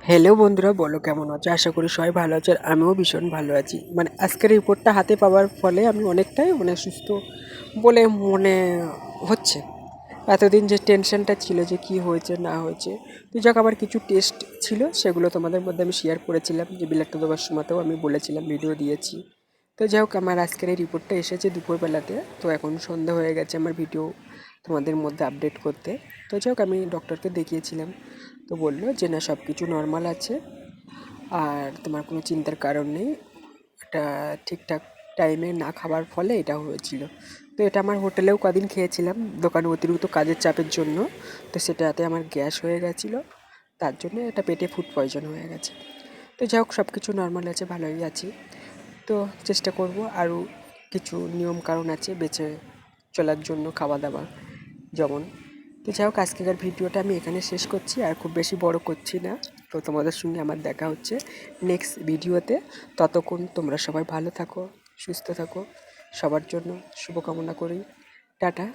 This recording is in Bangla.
হ্যালো বন্ধুরা, বলো কেমন আছো? আশা করি সবাই ভালো আছে আর আমিও ভীষণ ভালো আছি। আজকের রিপোর্টটা হাতে পাওয়ার ফলে আমি অনেকটাই সুস্থ বলে মনে হচ্ছে। এতদিন যে টেনশনটা ছিল যে কি হয়েছে না হয়েছে, তো যাক আমার কিছু টেস্ট ছিল, সেগুলো তোমাদের মধ্যে আমি শেয়ার করেছিলাম, যে ব্লাডটা দেওয়ার সময়তেও আমি বলেছিলাম, ভিডিও দিয়েছি। তো যাই হোক, আমার আজকের এই রিপোর্টটা এসেছে দুপুরবেলাতে। তো এখন সন্ধ্যা হয়ে গেছে আমার ভিডিও তোমাদের মধ্যে আপডেট করতে। তো যাই হোক, আমি ডক্টরকে দেখিয়েছিলাম। তো বললো যে না, সব কিছু নর্মাল আছে আর তোমার কোনো চিন্তার কারণ নেই। এটা ঠিকঠাক টাইমে না খাবার ফলে এটা হয়েছিল। তো এটা আমার হোটেলেও কদিন খেয়েছিলাম দোকানে অতিরিক্ত কাজের চাপের জন্য। তো সেটাতে আমার গ্যাস হয়ে গেছিলো, তার জন্য এটা পেটে ফুড পয়জন হয়ে গেছে। তো যাই হোক, সব কিছু নর্মাল আছে, ভালোই আছি। তো চেষ্টা করব আরও কিছু নিয়ম কারণ আছে বেঁচে চলার জন্য, খাওয়া দাওয়া যেমন। তো যাই হোক, আজকের ভিডিওটা আমি এখানে শেষ করছি, আর খুব বেশি বড় করছি না। তো তোমাদের সঙ্গে আমার দেখা হচ্ছে নেক্সট ভিডিওতে। ততক্ষণ তোমরা সবাই ভালো থাকো, সুস্থ থাকো, সবার জন্য শুভকামনা করি। টাটা।